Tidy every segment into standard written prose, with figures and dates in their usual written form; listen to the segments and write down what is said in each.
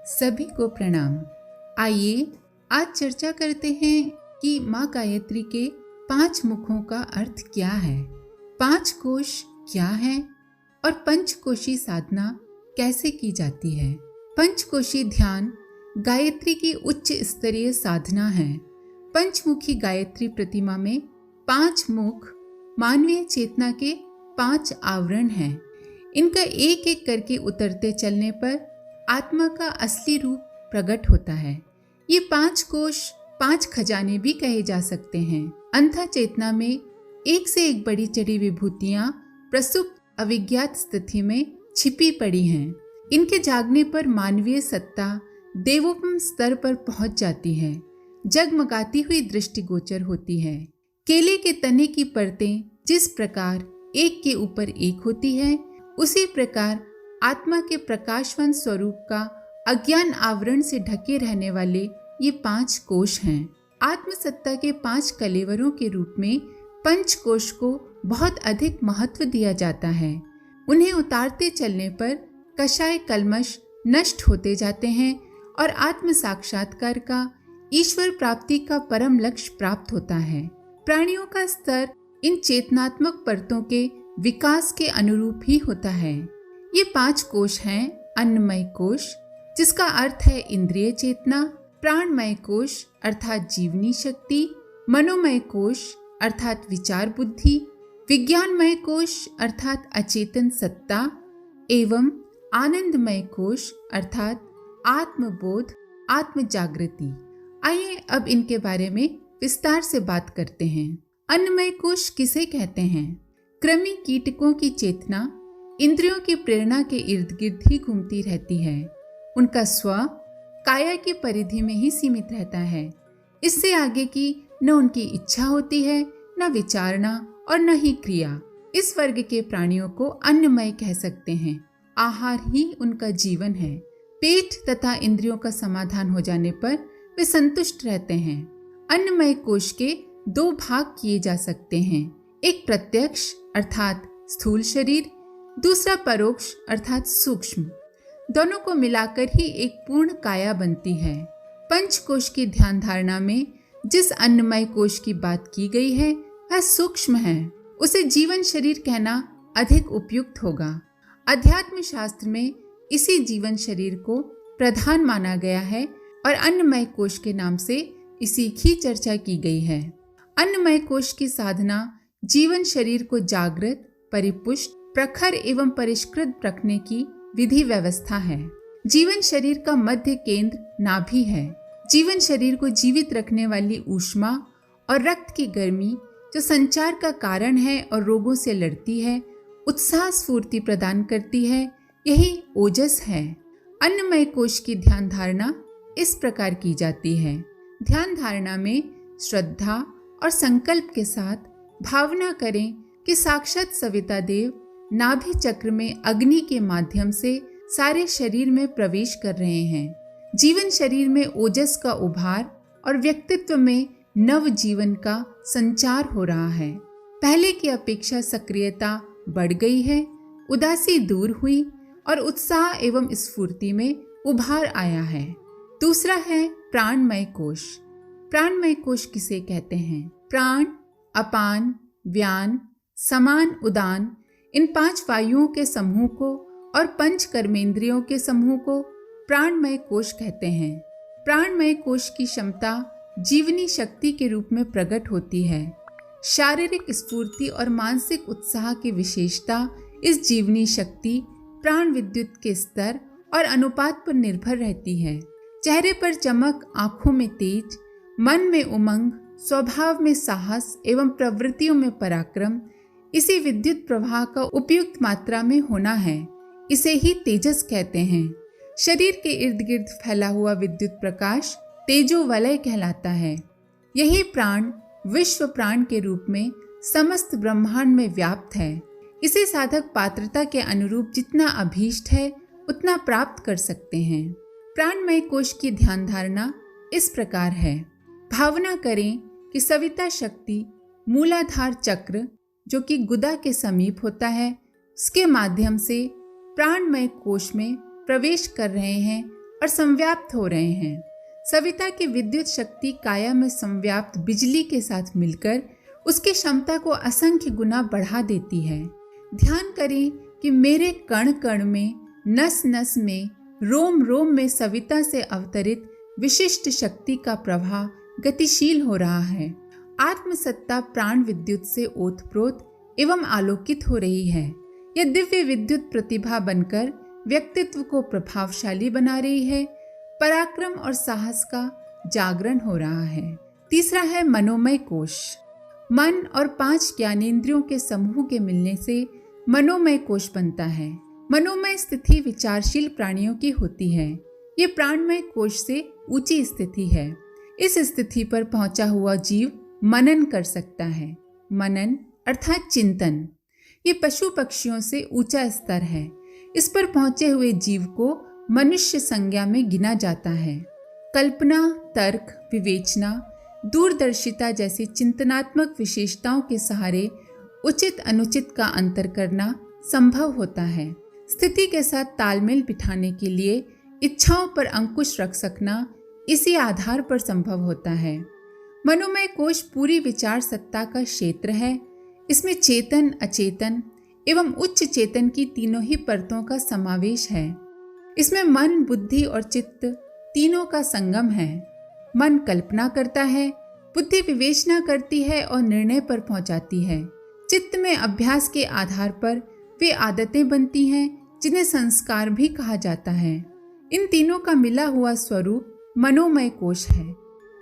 सभी को प्रणाम। आइए आज चर्चा करते हैं कि माँ गायत्री के 5 मुखों का अर्थ क्या है, 5 कोश क्या है और पंचकोशी साधना कैसे की जाती है। पंचकोशी ध्यान गायत्री की उच्च स्तरीय साधना है। पंचमुखी गायत्री प्रतिमा में 5 मुख मानवीय चेतना के 5 आवरण हैं। इनका एक एक करके उतरते चलने पर आत्मा का असली रूप प्रकट होता है। ये 5 कोश 5 खजाने भी कहे जा सकते हैं। अंतः चेतना में एक से एक बड़ी चढ़ी विभूतियां प्रसुप्त अविज्ञात स्थिति में छिपी पड़ी हैं। इनके जागने पर मानवीय सत्ता देवोपम स्तर पर पहुंच जाती है, जगमगाती हुई दृष्टिगोचर होती है। केले के तने की परतें जिस प्रकार एक के ऊपर एक होती है, उसी प्रकार आत्मा के प्रकाशवान स्वरूप का अज्ञान आवरण से ढके रहने वाले ये 5 कोश हैं। आत्मसत्ता के 5 कलेवरों के रूप में पंचकोश को बहुत अधिक महत्व दिया जाता है। उन्हें उतारते चलने पर कषाय कल्मश नष्ट होते जाते हैं और आत्म साक्षात्कार का, ईश्वर प्राप्ति का परम लक्ष्य प्राप्त होता है। प्राणियों का स्तर इन चेतनात्मक परतों के विकास के अनुरूप ही होता है। ये 5 कोश हैं। अन्नमय कोश जिसका अर्थ है इंद्रिय चेतना, प्राणमय कोश अर्थात जीवनी शक्ति, मनोमय कोश अर्थात विचार बुद्धि, विज्ञानमय कोश अर्थात अचेतन सत्ता एवं आनंदमय कोश अर्थात आत्मबोध, आत्म जागृति। आइए अब इनके बारे में विस्तार से बात करते हैं। अन्नमय कोश किसे कहते हैं? कृमि कीटकों की चेतना इंद्रियों की प्रेरणा के इर्द गिर्द ही घूमती रहती है। उनका स्व काया की परिधि में ही सीमित रहता है। इससे आगे की न उनकी इच्छा होती है, न विचारना और न ही क्रिया। इस वर्ग के प्राणियों को अन्नमय कह सकते हैं। आहार ही उनका जीवन है। पेट तथा इंद्रियों का समाधान हो जाने पर वे संतुष्ट रहते हैं। अन्नमय कोश के 2 भाग किए जा सकते हैं, एक प्रत्यक्ष अर्थात स्थूल शरीर, दूसरा परोक्ष अर्थात सूक्ष्म। दोनों को मिलाकर ही एक पूर्ण काया बनती है। पंचकोश की ध्यान धारणा में जिस अन्नमय कोश की बात की गई है वह सूक्ष्म है। उसे जीवन शरीर कहना अधिक उपयुक्त होगा। अध्यात्म शास्त्र में इसी जीवन शरीर को प्रधान माना गया है और अन्नमय कोश के नाम से इसी की चर्चा की गई है। अन्नमय कोश की साधना जीवन शरीर को जागृत, परिपुष्ट, प्रखर एवं परिष्कृत रखने की विधि व्यवस्था है। जीवन शरीर का मध्य केंद्र नाभि है। जीवन शरीर को जीवित रखने वाली ऊष्मा और रक्त की गर्मी जो संचार का कारण है और रोगों से लड़ती है, उत्साह स्फूर्ति प्रदान करती है, यही ओजस है। अन्नमय कोश की ध्यान धारणा इस प्रकार की जाती है। ध्यान धारणा में श्रद्धा और संकल्प के साथ भावना करें कि साक्षात सविता देव नाभि चक्र में अग्नि के माध्यम से सारे शरीर में प्रवेश कर रहे हैं। जीवन शरीर में ओजस का उभार और व्यक्तित्व में नव जीवन का संचार हो रहा है। पहले की अपेक्षा सक्रियता बढ़ गई है, उदासी दूर हुई और उत्साह एवं स्फूर्ति में उभार आया है। दूसरा है प्राणमय कोश। प्राणमय कोश किसे कहते हैं? प्राण, अपान, व्यान, समान, उदान, इन 5 वायुओं के समूह को और 5 कर्मेंद्रियों के समूह को प्राणमय कोश कहते हैं। प्राणमय कोश की क्षमता जीवनी शक्ति के रूप में प्रकट होती है। शारीरिक स्फूर्ति और मानसिक उत्साह की विशेषता इस जीवनी शक्ति प्राण विद्युत के स्तर और अनुपात पर निर्भर रहती है। चेहरे पर चमक, आंखों में तेज, मन में उमंग, स्वभाव में साहस एवं प्रवृत्तियों में पराक्रम, इसी विद्युत प्रवाह का उपयुक्त मात्रा में होना है। इसे ही तेजस कहते हैं। शरीर के इर्द गिर्द फैला हुआ विद्युत प्रकाश तेजो वलय कहलाता है। यही प्राण विश्व प्राण के रूप में समस्त ब्रह्मांड में व्याप्त है। इसे साधक पात्रता के अनुरूप जितना अभीष्ट है उतना प्राप्त कर सकते हैं। प्राणमय कोश की ध्यान धारणा इस प्रकार है। भावना करें कि सविता शक्ति मूलाधार चक्र जो कि गुदा के समीप होता है, उसके माध्यम से प्राणमय कोश में प्रवेश कर रहे हैं और संव्याप्त हो रहे हैं। सविता की विद्युत शक्ति काया में संव्याप्त बिजली के साथ मिलकर उसकी क्षमता को असंख्य गुना बढ़ा देती है। ध्यान करें कि मेरे कण कण में, नस नस में, रोम रोम में सविता से अवतरित विशिष्ट शक्ति का प्रवाह गतिशील हो रहा है। आत्मसत्ता प्राण विद्युत से ओतप्रोत एवं आलोकित हो रही है। यह दिव्य विद्युत प्रतिभा बनकर व्यक्तित्व को प्रभावशाली बना रही है। पराक्रम और साहस का जागरण हो रहा है। तीसरा है मनोमय कोश। मन और 5 ज्ञानेंद्रियों के समूह के मिलने से मनोमय कोश बनता है। मनोमय स्थिति विचारशील प्राणियों की होती है। ये प्राणमय कोश से ऊंची स्थिति है। इस स्थिति पर पहुंचा हुआ जीव मनन कर सकता है। मनन अर्थात चिंतन, ये पशु पक्षियों से ऊंचा स्तर है। इस पर पहुंचे हुए जीव को मनुष्य संज्ञा में गिना जाता है। कल्पना, तर्क, विवेचना, दूरदर्शिता जैसी चिंतनात्मक विशेषताओं के सहारे उचित अनुचित का अंतर करना संभव होता है। स्थिति के साथ तालमेल बिठाने के लिए इच्छाओं पर अंकुश रख सकना इसी आधार पर संभव होता है। मनोमय कोश पूरी विचार सत्ता का क्षेत्र है। इसमें चेतन, अचेतन एवं उच्च चेतन की तीनों ही परतों का समावेश है। इसमें मन, बुद्धि और चित्त तीनों का संगम है। मन कल्पना करता है, बुद्धि विवेचना करती है और निर्णय पर पहुंचाती है। चित्त में अभ्यास के आधार पर वे आदतें बनती हैं जिन्हें संस्कार भी कहा जाता है। इन तीनों का मिला हुआ स्वरूप मनोमय कोश है।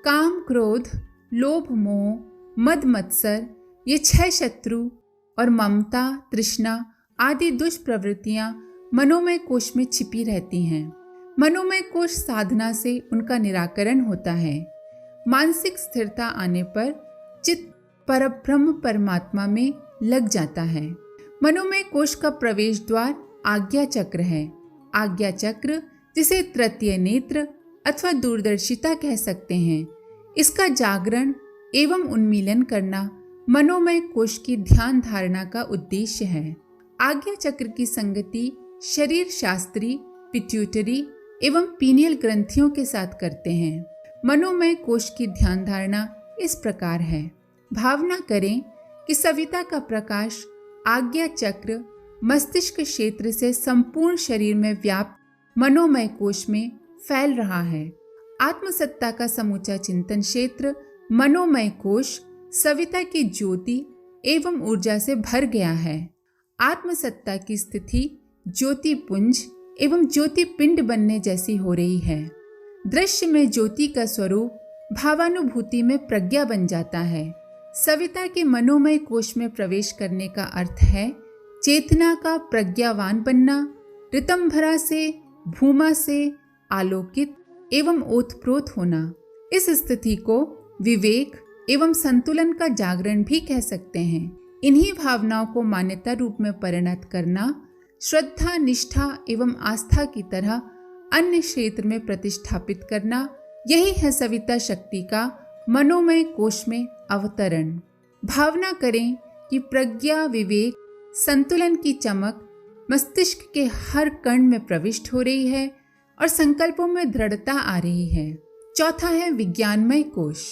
काम, क्रोध, लोभ, मोह, मद, मत्सर, ये 6 शत्रु और ममता, तृष्णा आदि दुष्प्रवृत्तियां मनोमय कोश में छिपी रहती हैं। मनोमय कोश साधना से उनका निराकरण होता है। मानसिक स्थिरता आने पर चित्त परब्रह्म परमात्मा में लग जाता है। मनोमय कोश का प्रवेश द्वार आज्ञा चक्र है। आज्ञा चक्र, जिसे तृतीय नेत्र अथवा दूरदर्शिता कह सकते हैं, इसका जागरण एवं उन्मीलन करना मनोमय कोश की ध्यान धारणा का उद्देश्य है। आज्ञा चक्र की संगति शरीर शास्त्री, पिट्यूटरी एवं पीनियल ग्रंथियों के साथ करते हैं। मनोमय कोश की ध्यान धारणा इस प्रकार है। भावना करें कि सविता का प्रकाश आज्ञा चक्र मस्तिष्क क्षेत्र से संपूर्ण शरीर में व्याप्त मनोमय कोश में फैल रहा है। आत्मसत्ता का समूचा चिंतन क्षेत्र मनोमय कोश सविता की ज्योति एवं ऊर्जा से भर गया है। आत्मसत्ता की स्थिति ज्योति पुंज एवं ज्योति पिंड बनने जैसी हो रही है। दृश्य में ज्योति का स्वरूप भावानुभूति में प्रज्ञा बन जाता है। सविता के मनोमय कोश में प्रवेश करने का अर्थ है चेतना का प्रज्ञावान बनना, ऋतंभरा से, भूमा से आलोकित एवं ओतप्रोत होना। इस स्थिति को विवेक एवं संतुलन का जागरण भी कह सकते हैं। इन्हीं भावनाओं को मान्यता रूप में परिणत करना, श्रद्धा, निष्ठा एवं आस्था की तरह अन्य क्षेत्र में प्रतिष्ठापित करना, यही है सविता शक्ति का मनोमय कोश में अवतरण। भावना करें कि प्रज्ञा, विवेक, संतुलन की चमक मस्तिष्क के हर कण में प्रविष्ट हो रही है और संकल्पों में दृढ़ता आ रही है। चौथा है विज्ञानमय कोश।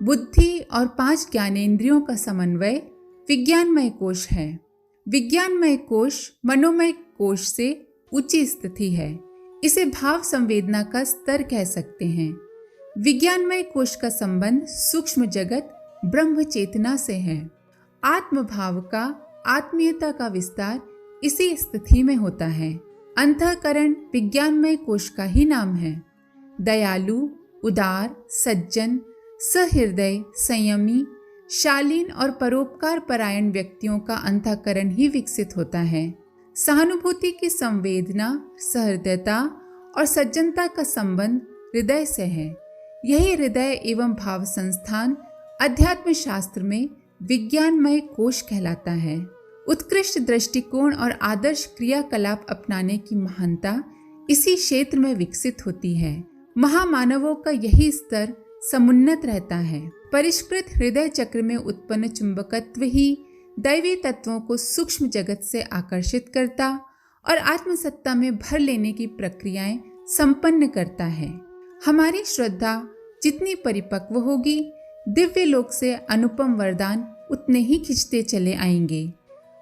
बुद्धि और 5 ज्ञानेंद्रियों का समन्वय विज्ञानमय कोश है। विज्ञानमय कोश मनोमय कोश से ऊंची स्थिति है। इसे भाव संवेदना का स्तर कह सकते हैं। विज्ञानमय कोश का संबंध सूक्ष्म जगत ब्रह्म चेतना से है। आत्मभाव का, आत्मीयता का विस्तार इसी स्थिति में होता है। अंतःकरण विज्ञानमय कोश का ही नाम है। दयालु, उदार, सज्जन, सहृदय, संयमी, शालीन और परोपकार परायण व्यक्तियों का अंतःकरण ही विकसित होता है। सहानुभूति की संवेदना, सहृदयता और सज्जनता का संबंध हृदय से है। यही हृदय एवं भाव संस्थान अध्यात्म शास्त्र में विज्ञानमय कोश कहलाता है। उत्कृष्ट दृष्टिकोण और आदर्श क्रियाकलाप अपनाने की महानता इसी क्षेत्र में विकसित होती है। महामानवों का यही स्तर समुन्नत रहता है। परिष्कृत हृदय चक्र में उत्पन्न चुंबकत्व ही दैवी तत्वों को सूक्ष्म जगत से आकर्षित करता और आत्मसत्ता में भर लेने की प्रक्रियाएं संपन्न करता है। हमारी श्रद्धा जितनी परिपक्व होगी, दिव्य लोक से अनुपम वरदान उतने ही खिंचते चले आएंगे।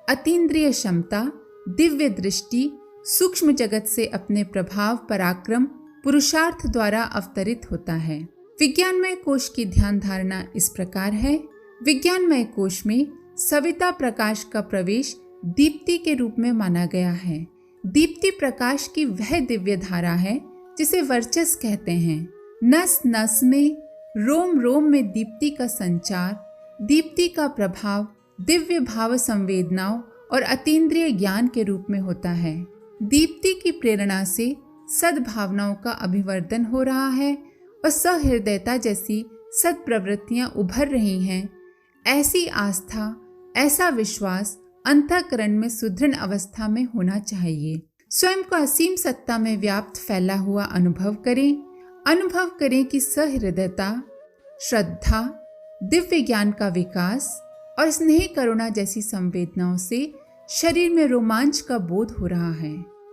अतीन्द्रिय क्षमता, दिव्य दृष्टि, सूक्ष्म जगत से अपने प्रभाव पराक्रम पुरुषार्थ द्वारा अवतरित होता है। विज्ञानमय कोश की ध्यान धारणा इस प्रकार है। विज्ञानमय कोश में सविता प्रकाश का प्रवेश दीप्ति के रूप में माना गया है। दीप्ति प्रकाश की वह दिव्य धारा है जिसे वर्चस्व कहते हैं। नस नस में, रोम रोम में दीप्ति का संचार, दीप्ति का प्रभाव दिव्य भाव संवेदनाओं और अतीन्द्रिय ज्ञान के रूप में होता है। दीप्ति की प्रेरणा से सद्भावनाओं का अभिवर्धन हो रहा है और सहृदयता जैसी सत्प्रवृत्तियां उभर रही हैं। ऐसी आस्था, ऐसा विश्वास अंतःकरण में सुदृढ़ अवस्था में होना चाहिए। स्वयं को असीम सत्ता में व्याप्त फैला हुआ अनुभव करें। अनुभव करें कि सहृदयता, श्रद्धा, दिव्य ज्ञान का विकास और स्नेह करुणा जैसी संवेदनाओं से शरीर में रोमांच का बोध हो रहा है।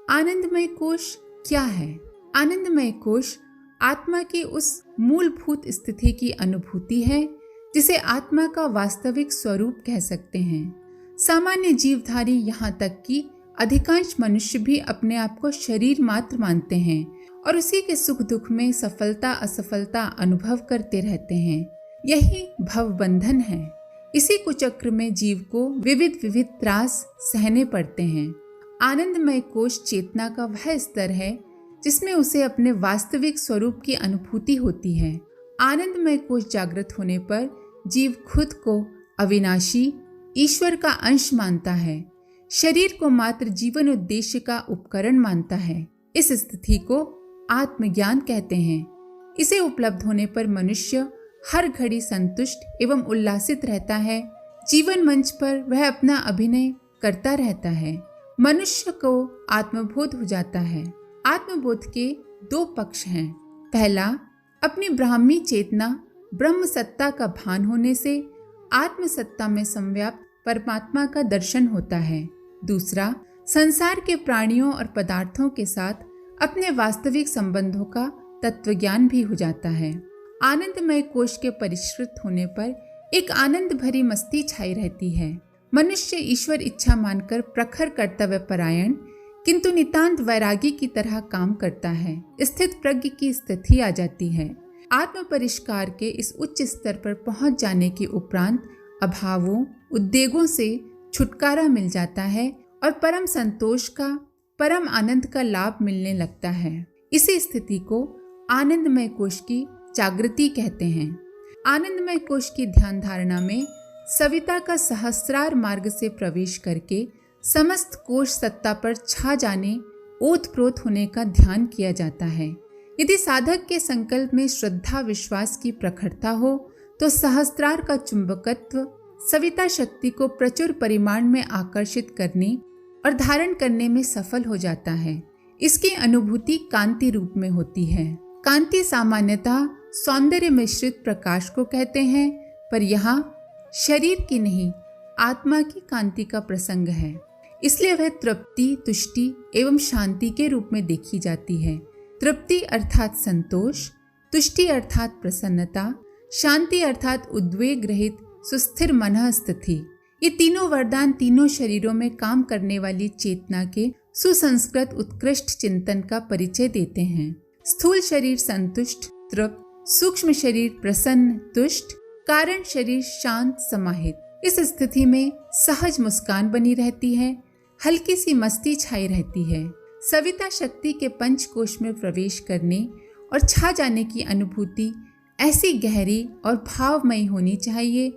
आनंदमय कोश क्या है? आनंदमय कोश आत्मा की उस मूलभूत स्थिति की अनुभूति है जिसे आत्मा का वास्तविक स्वरूप कह सकते हैं। सामान्य जीवधारी यहाँ तक कि अधिकांश मनुष्य भी अपने आप को शरीर मात्र मानते हैं और उसी के सुख दुख में सफलता असफलता अनुभव करते रहते हैं। यही भवबंधन है। इसी कुचक्र में जीव को विविध विविध त्रास सहने पड़ते हैं। आनंदमय कोश चेतना का वह स्तर है जिसमें उसे अपने वास्तविक स्वरूप की अनुभूति होती है। आनंदमय कोश जागृत होने पर जीव खुद को अविनाशी ईश्वर का अंश मानता है, शरीर को मात्र जीवन उद्देश्य का उपकरण मानता है। इस स्थिति को आत्मज्ञान कहते हैं। इसे उपलब्ध होने पर मनुष्य हर घड़ी संतुष्ट एवं उल्लासित रहता है। जीवन मंच पर वह अपना अभिनय करता रहता है। मनुष्य को आत्मबोध हो जाता है। आत्मबोध के दो पक्ष हैं। पहला, अपनी ब्राह्मी चेतना ब्रह्म सत्ता का भान होने से आत्मसत्ता में संव्याप्त परमात्मा का दर्शन होता है। दूसरा, संसार के प्राणियों और पदार्थों के साथ अपने वास्तविक संबंधों का तत्वज्ञान भी हो जाता है। आनंदमय कोश के परिष्कृत होने पर एक आनंद भरी मस्ती छाई रहती है। मनुष्य ईश्वर इच्छा मानकर प्रखर कर्तव्य परायण किंतु नितांत वैरागी की तरह काम करता है। स्थित प्रज्ञ की स्थिति आ जाती है। आत्म परिष्कार के इस उच्च स्तर पर पहुंच जाने के उपरांत अभावों, उद्वेगों से छुटकारा मिल जाता है और परम संतोष का, परम आनंद का लाभ मिलने लगता है। इसी स्थिति को आनंदमय कोश की जागृति कहते हैं। आनंदमय कोश की ध्यान धारणा में सविता का सहस्रार मार्ग से प्रवेश करके समस्त कोश सत्ता पर छा जाने, ओतप्रोत होने का ध्यान किया जाता है। यदि साधक के संकल्प में श्रद्धा विश्वास की प्रखरता हो तो सहस्त्रार का चुंबकत्व सविता शक्ति को प्रचुर परिमाण में आकर्षित करने और धारण करने में सफल हो जाता है। इसकी अनुभूति कांति रूप में होती है। कांति सामान्यतः सौंदर्य मिश्रित प्रकाश को कहते हैं, पर यहाँ शरीर की नहीं, आत्मा की कांति का प्रसंग है। इसलिए वह तृप्ति, तुष्टि एवं शांति के रूप में देखी जाती है। तृप्ति अर्थात संतोष, तुष्टि अर्थात प्रसन्नता, शांति अर्थात उद्वेग रहित सुस्थिर मनः स्थिति। ये तीनों वरदान तीनों शरीरों में काम करने वाली चेतना के सुसंस्कृत उत्कृष्ट चिंतन का परिचय देते हैं। स्थूल शरीर संतुष्ट तृप्त, सूक्ष्म शरीर प्रसन्न तुष्ट, कारण शरीर शांत समाहित। इस स्थिति में सहज मुस्कान बनी रहती है, हल्की सी मस्ती छाई रहती है। सविता शक्ति के पंचकोश में प्रवेश करने और छा जाने की अनुभूति ऐसी गहरी और भावमयी होनी चाहिए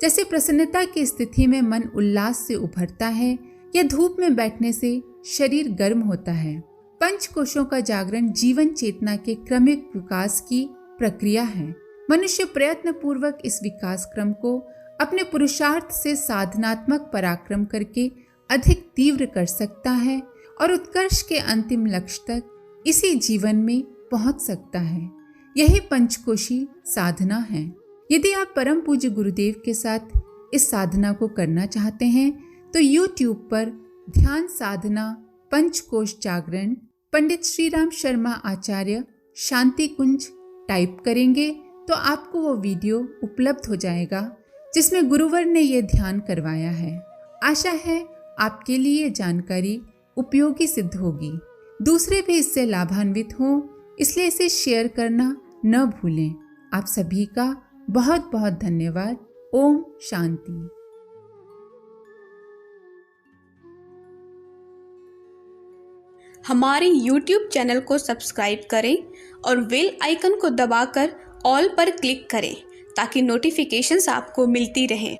जैसे प्रसन्नता की स्थिति में मन उल्लास से उभरता है या धूप में बैठने से शरीर गर्म होता है। पंचकोशों का जागरण जीवन चेतना के क्रमिक विकास की प्रक्रिया है। मनुष्य प्रयत्न पूर्वक इस विकास क्रम को अपने पुरुषार्थ से साधनात्मक पराक्रम करके अधिक तीव्र कर सकता है और उत्कर्ष के अंतिम लक्ष्य तक इसी जीवन में पहुंच सकता है। यही पंचकोशी साधना है। यदि आप परम पूज्य गुरुदेव के साथ इस साधना को करना चाहते हैं तो YouTube पर ध्यान साधना पंचकोश जागरण पंडित श्री राम शर्मा आचार्य शांति कुंज टाइप करेंगे तो आपको वो वीडियो उपलब्ध हो जाएगा जिसमें गुरुवर ने ये ध्यान करवाया है। आशा है आपके लिए ये जानकारी उपयोगी सिद्ध होगी, दूसरे भी इससे लाभान्वित हों, इसलिए इसे शेयर करना न भूलें। आप सभी का बहुत बहुत धन्यवाद। ओम शांति। हमारे YouTube चैनल को सब्सक्राइब करें और बेल आइकन को दबाकर ऑल पर क्लिक करें ताकि नोटिफिकेशंस आपको मिलती रहें।